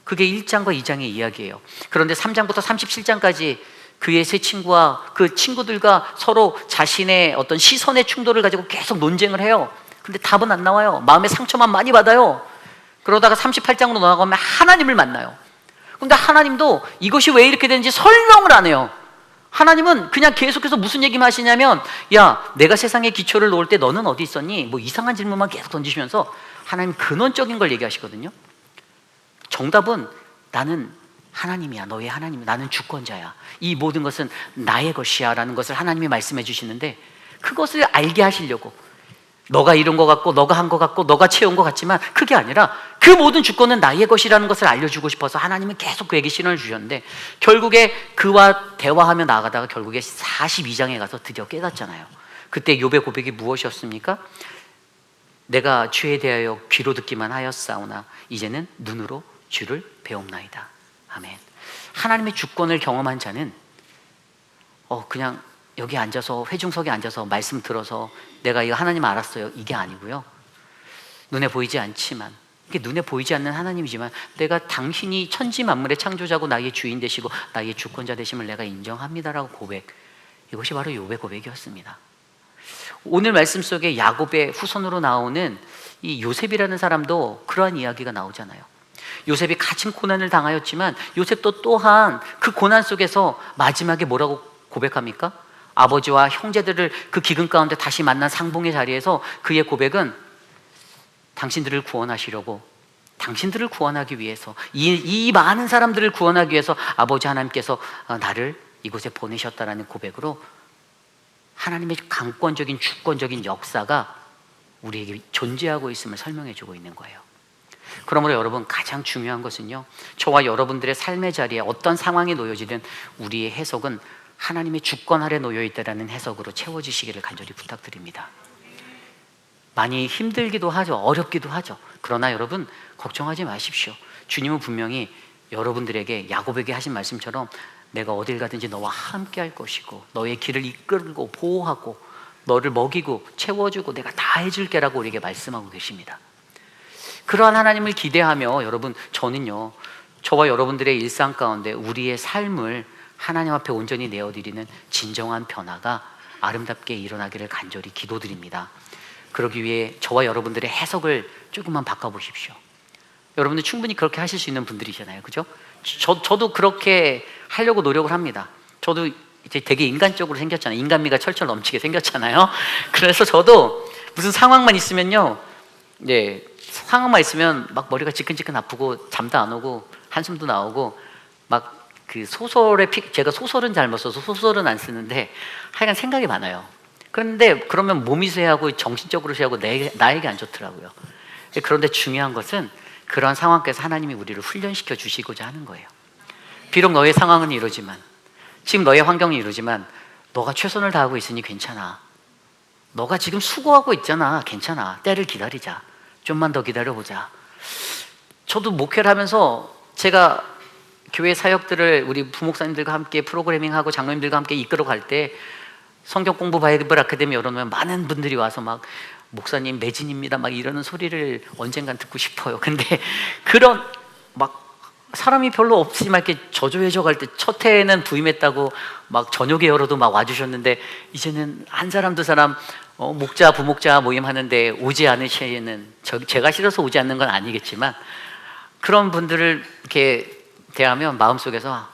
그게 1장과 2장의 이야기예요. 그런데 3장부터 37장까지 그의 세 친구와 그 친구들과 서로 자신의 어떤 시선의 충돌을 가지고 계속 논쟁을 해요. 근데 답은 안 나와요. 마음의 상처만 많이 받아요. 그러다가 38장으로 나아가면 하나님을 만나요. 근데 하나님도 이것이 왜 이렇게 되는지 설명을 안 해요. 하나님은 그냥 계속해서 무슨 얘기만 하시냐면, 야, 내가 세상에 기초를 놓을 때 너는 어디 있었니? 뭐 이상한 질문만 계속 던지시면서 하나님 근원적인 걸 얘기하시거든요. 정답은 나는 하나님이야. 너의 하나님, 나는 주권자야. 이 모든 것은 나의 것이야 라는 것을 하나님이 말씀해 주시는데, 그것을 알게 하시려고, 너가 이룬 것 같고 너가 한 것 같고 너가 채운 것 같지만 그게 아니라 그 모든 주권은 나의 것이라는 것을 알려주고 싶어서 하나님은 계속 그에게 신호를 주셨는데, 결국에 그와 대화하며 나아가다가 결국에 42장에 가서 드디어 깨닫잖아요. 그때 욥의 고백이 무엇이었습니까? 내가 주에 대하여 귀로 듣기만 하였사오나 이제는 눈으로 주를 배움나이다. 아멘. 하나님의 주권을 경험한 자는 그냥 여기 앉아서, 회중석에 앉아서 말씀 들어서 내가 이거 하나님 알았어요, 이게 아니고요. 눈에 보이지 않지만, 이게 눈에 보이지 않는 하나님이지만 내가 당신이 천지 만물의 창조자고 나의 주인 되시고 나의 주권자 되심을 내가 인정합니다라고 고백, 이것이 바로 욥의 고백이었습니다. 오늘 말씀 속에 야곱의 후손으로 나오는 이 요셉이라는 사람도 그러한 이야기가 나오잖아요. 요셉이 갇힌 고난을 당하였지만 요셉도 또한 그 고난 속에서 마지막에 뭐라고 고백합니까? 아버지와 형제들을 그 기근 가운데 다시 만난 상봉의 자리에서 그의 고백은 당신들을 구원하시려고, 당신들을 구원하기 위해서, 이 많은 사람들을 구원하기 위해서 아버지 하나님께서 나를 이곳에 보내셨다라는 고백으로 하나님의 강권적인 주권적인 역사가 우리에게 존재하고 있음을 설명해 주고 있는 거예요. 그러므로 여러분, 가장 중요한 것은요, 저와 여러분들의 삶의 자리에 어떤 상황이 놓여지든 우리의 해석은 하나님의 주권 아래 놓여 있다라는 해석으로 채워지시기를 간절히 부탁드립니다. 많이 힘들기도 하죠. 어렵기도 하죠. 그러나 여러분, 걱정하지 마십시오. 주님은 분명히 여러분들에게 야곱에게 하신 말씀처럼 내가 어딜 가든지 너와 함께 할 것이고 너의 길을 이끌고 보호하고 너를 먹이고 채워주고 내가 다 해줄게라고 우리에게 말씀하고 계십니다. 그러한 하나님을 기대하며 여러분, 저는요, 저와 여러분들의 일상 가운데 우리의 삶을 하나님 앞에 온전히 내어드리는 진정한 변화가 아름답게 일어나기를 간절히 기도드립니다. 그러기 위해 저와 여러분들의 해석을 조금만 바꿔보십시오. 여러분들 충분히 그렇게 하실 수 있는 분들이잖아요, 그죠? 저도 그렇게 하려고 노력을 합니다. 저도 이제 되게 인간적으로 생겼잖아요. 인간미가 철철 넘치게 생겼잖아요. 그래서 저도 무슨 상황만 있으면요, 네, 상황만 있으면 막 머리가 지끈지끈 아프고 잠도 안 오고 한숨도 나오고 막 그 제가 소설은 잘 못 써서 소설은 안 쓰는데 하여간 생각이 많아요. 그런데 그러면 몸이 쇠하고 정신적으로 쇠하고 나에게 안 좋더라고요. 그런데 중요한 것은 그런 상황에서 하나님이 우리를 훈련시켜 주시고자 하는 거예요. 비록 너의 상황은 이러지만, 지금 너의 환경이 이러지만 너가 최선을 다하고 있으니 괜찮아. 너가 지금 수고하고 있잖아. 괜찮아. 때를 기다리자. 좀만 더 기다려보자. 저도 목회를 하면서 제가 교회 사역들을 우리 부목사님들과 함께 프로그래밍하고 장로님들과 함께 이끌어 갈 때 성경 공부 바이블 아카데미 열어놓으면 많은 분들이 와서 막 목사님 매진입니다 막 이러는 소리를 언젠간 듣고 싶어요. 근데 그런 막 사람이 별로 없이 막 이렇게 저조해져 갈 때 첫 해에는 부임했다고 막 저녁에 열어도 막 와주셨는데 이제는 한 사람 두 사람 목자 부목자 모임 하는데 오지 않으시는, 제가 싫어서 오지 않는 건 아니겠지만 그런 분들을 이렇게 대하면 마음속에서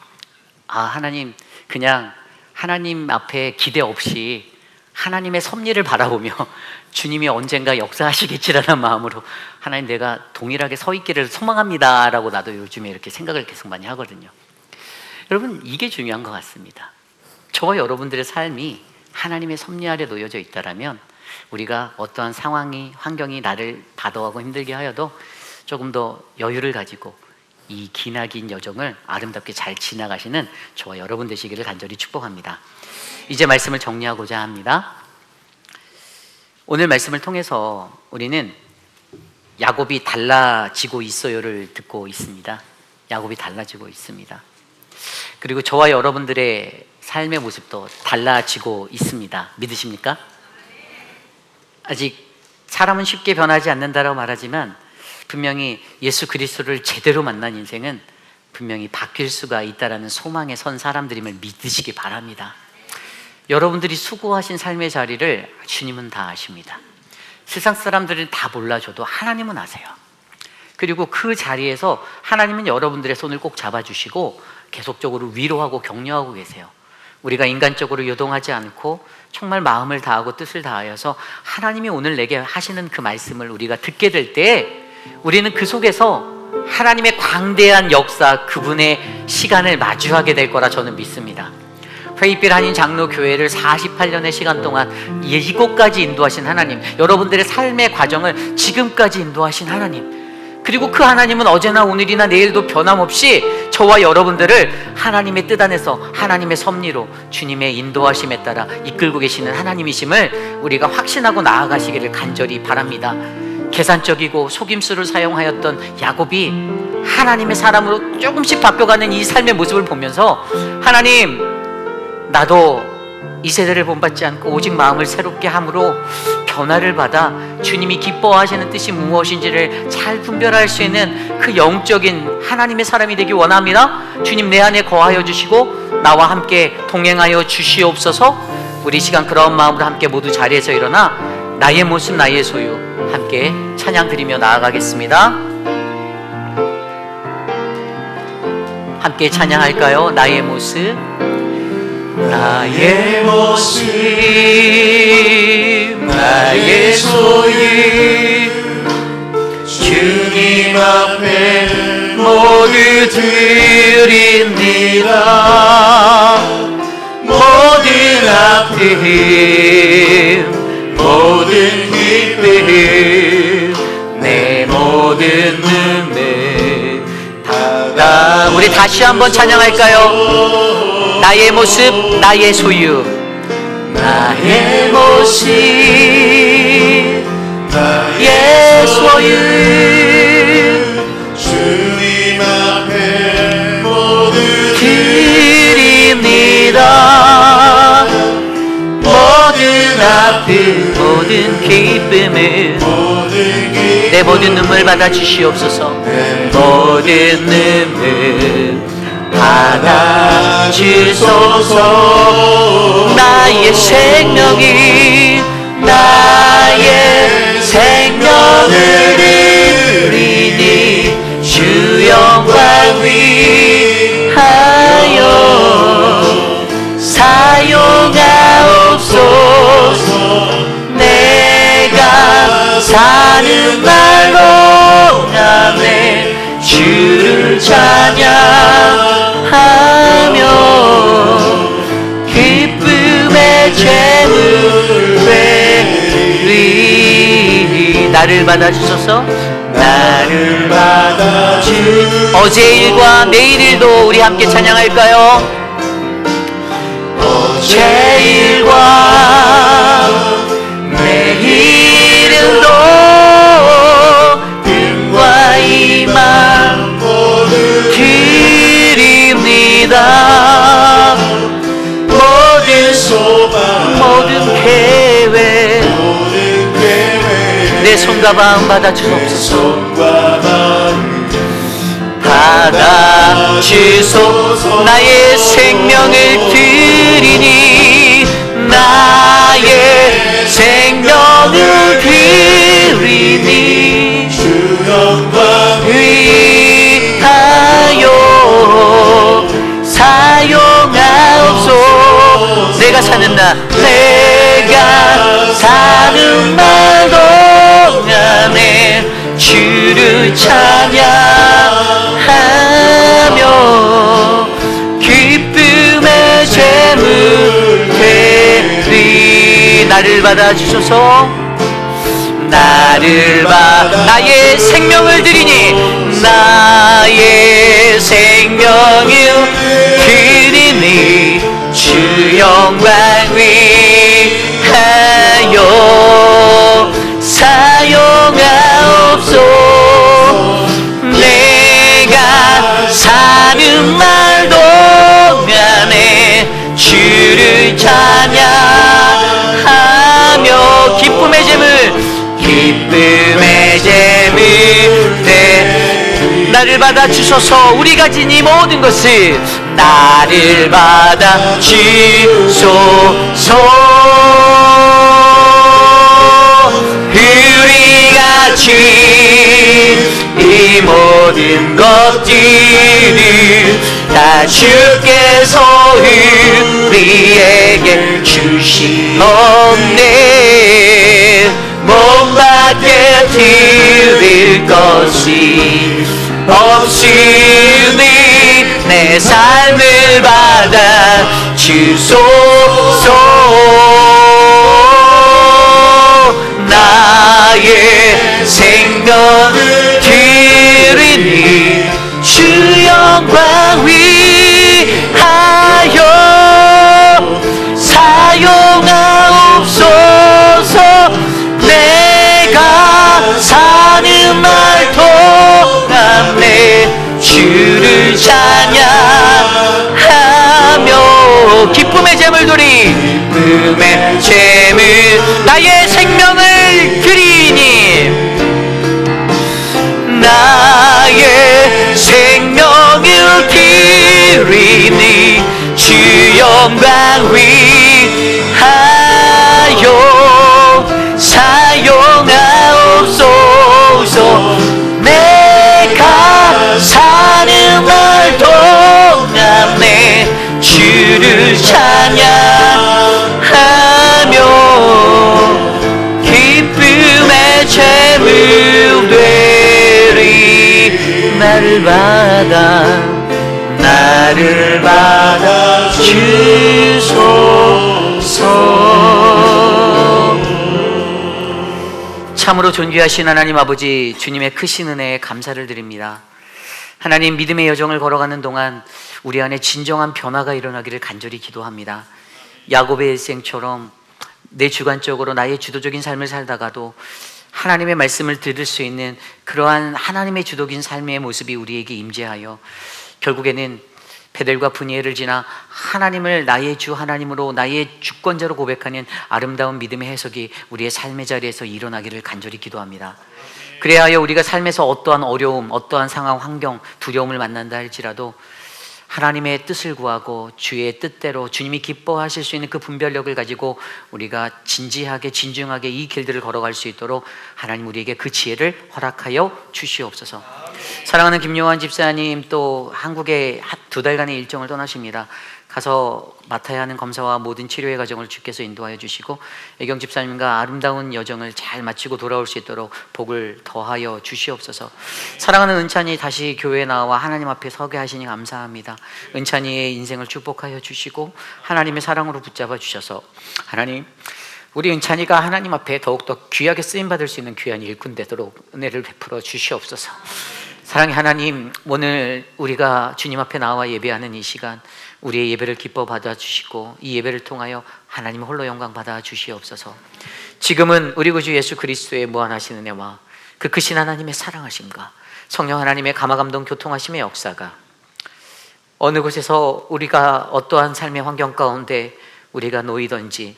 하나님, 그냥 하나님 앞에 기대 없이 하나님의 섭리를 바라보며 주님이 언젠가 역사하시겠지라는 마음으로 하나님 내가 동일하게 서 있기를 소망합니다 라고 나도 요즘에 이렇게 생각을 계속 많이 하거든요. 여러분, 이게 중요한 것 같습니다. 저와 여러분들의 삶이 하나님의 섭리 아래 놓여져 있다라면 우리가 어떠한 상황이, 환경이 나를 다도하고 힘들게 하여도 조금 더 여유를 가지고 이 기나긴 여정을 아름답게 잘 지나가시는 저와 여러분 되시기를 간절히 축복합니다. 이제 말씀을 정리하고자 합니다. 오늘 말씀을 통해서 우리는 야곱이 달라지고 있어요를 듣고 있습니다. 야곱이 달라지고 있습니다. 그리고 저와 여러분들의 삶의 모습도 달라지고 있습니다. 믿으십니까? 아직 사람은 쉽게 변하지 않는다라고 말하지만 분명히 예수 그리스도를 제대로 만난 인생은 분명히 바뀔 수가 있다라는 소망에 선 사람들임을 믿으시기 바랍니다. 여러분들이 수고하신 삶의 자리를 주님은 다 아십니다. 세상 사람들은 다 몰라줘도 하나님은 아세요. 그리고 그 자리에서 하나님은 여러분들의 손을 꼭 잡아주시고 계속적으로 위로하고 격려하고 계세요. 우리가 인간적으로 요동하지 않고 정말 마음을 다하고 뜻을 다하여서 하나님이 오늘 내게 하시는 그 말씀을 우리가 듣게 될 때 우리는 그 속에서 하나님의 광대한 역사, 그분의 시간을 마주하게 될 거라 저는 믿습니다. 회의빌 한인 장로교회를 48년의 시간 동안 이곳까지 인도하신 하나님, 여러분들의 삶의 과정을 지금까지 인도하신 하나님, 그리고 그 하나님은 어제나 오늘이나 내일도 변함없이 저와 여러분들을 하나님의 뜻 안에서 하나님의 섭리로 주님의 인도하심에 따라 이끌고 계시는 하나님이심을 우리가 확신하고 나아가시기를 간절히 바랍니다. 계산적이고 속임수를 사용하였던 야곱이 하나님의 사람으로 조금씩 바뀌어가는 이 삶의 모습을 보면서 하나님, 나도 이 세대를 본받지 않고 오직 마음을 새롭게 함으로 변화를 받아 주님이 기뻐하시는 뜻이 무엇인지를 잘 분별할 수 있는 그 영적인 하나님의 사람이 되기 원합니다. 주님 내 안에 거하여 주시고 나와 함께 동행하여 주시옵소서. 우리 시간 그런 마음으로 함께 모두 자리에서 일어나 나의 모습 나의 소유 함께 찬양 드리며 나아가겠습니다. 함께 찬양할까요? 나의 모습 나의 모습 나의 소유 주님 앞에 모두 드립니다. 모든 아픔 모든 기쁨 내 모든 눈물 다 우리 다시 한번 찬양할까요? 나의 모습 나의 소유 나의 모습 나의 소유 주님 앞에 모두 드립니다. 모든 아픔 모든 기쁨을 내 모든 눈물 받아 주시옵소서. 모든 눈물 받아 주소서. 나의 생명이 나의 생명을 드리니 주 영광 위하여 사용하옵소서. 내가 사는 날 동안에 주를 찬양하며 기쁨의 제물 되리. 나를 받아주소서. 나를 받아주소서. 어제 일과 내일 일도 우리 함께 찬양할까요? 어제 일과 내일 일도 등과 희망 드립니다. 모든 소망 모든 계획 내 손과 마음 받아주소서. 받아주소서. 나의 생명을 드리니 나의 생명을 드리니 주 영광 위하여 사용하옵소서. 내가 사는 날 내가 사는 날 나를 받아주소서. 나를 나의 생명을 드리니, 나의 생명을 드리니 주 영광 위하여 사용하옵소. 내가 사는 날 동안에 주를 찬양하며 기쁨의 재물 내 나를 받아 주소서. 우리가 진 이 모든 것을 나를 받아 주소서. 우리가 진 이 모든 것들을 다 주께서 우리에게 주시옵네. 몸밖에 드릴 것이 없으니 내 삶을 받아 주소서. 나의 생명을 드리니 주 영광 위하여 사용하옵소서. 내가 사는 날 동안에 주를 찬양하며 기쁨의 재물 드리 기쁨의 재물 나의 생명을 드리니 나의 생명을 드리니 주 영광 위하여 사용하옵소서. 내가 사는 날 동안에 주를 찬양하며 기쁨의 재물 되리. 나를 받아 주소서. 참으로 존귀하신 하나님 아버지, 주님의 크신 은혜에 감사를 드립니다. 하나님, 믿음의 여정을 걸어가는 동안 우리 안에 진정한 변화가 일어나기를 간절히 기도합니다. 야곱의 일생처럼 내 주관적으로 나의 주도적인 삶을 살다가도 하나님의 말씀을 들을 수 있는 그러한 하나님의 주도적인 삶의 모습이 우리에게 임재하여 결국에는 베델과 브니엘을 지나 하나님을 나의 주 하나님으로 나의 주권자로 고백하는 아름다운 믿음의 해석이 우리의 삶의 자리에서 일어나기를 간절히 기도합니다. 그래야 하여 우리가 삶에서 어떠한 어려움, 어떠한 상황, 환경, 두려움을 만난다 할지라도 하나님의 뜻을 구하고 주의 뜻대로 주님이 기뻐하실 수 있는 그 분별력을 가지고 우리가 진지하게 진중하게 이 길들을 걸어갈 수 있도록 하나님 우리에게 그 지혜를 허락하여 주시옵소서. 사랑하는 김요한 집사님, 또 한국에 2달간의 일정을 떠나십니다. 가서 맡아야 하는 검사와 모든 치료의 과정을 주께서 인도하여 주시고 애경 집사님과 아름다운 여정을 잘 마치고 돌아올 수 있도록 복을 더하여 주시옵소서. 사랑하는 은찬이 다시 교회에 나와 하나님 앞에 서게 하시니 감사합니다. 은찬이의 인생을 축복하여 주시고 하나님의 사랑으로 붙잡아 주셔서 하나님, 우리 은찬이가 하나님 앞에 더욱더 귀하게 쓰임받을 수 있는 귀한 일꾼 되도록 은혜를 베풀어 주시옵소서. 사랑의 하나님, 오늘 우리가 주님 앞에 나와 예배하는 이 시간 우리의 예배를 기뻐 받아주시고 이 예배를 통하여 하나님 홀로 영광 받아 주시옵소서. 지금은 우리 구주 예수 그리스도의 무한하신 은혜와 그 크신 하나님의 사랑하심과 성령 하나님의 감화감동 교통하심의 역사가 어느 곳에서 우리가 어떠한 삶의 환경 가운데 우리가 놓이든지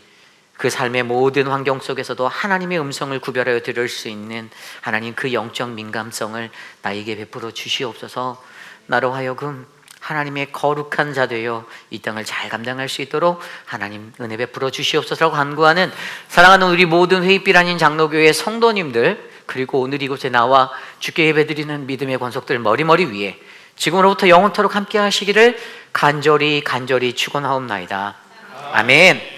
그 삶의 모든 환경 속에서도 하나님의 음성을 구별하여 들을 수 있는 하나님 그 영적 민감성을 나에게 베풀어 주시옵소서. 나로 하여금 하나님의 거룩한 자 되어 이 땅을 잘 감당할 수 있도록 하나님 은혜 베풀어 주시옵소서라고 간구하는 사랑하는 우리 모든 회의빛 아닌 장로교회 성도님들, 그리고 오늘 이곳에 나와 주께 예배드리는 믿음의 권속들 머리머리 위에 지금으로부터 영원토록 함께 하시기를 간절히 축원하옵나이다. 아멘.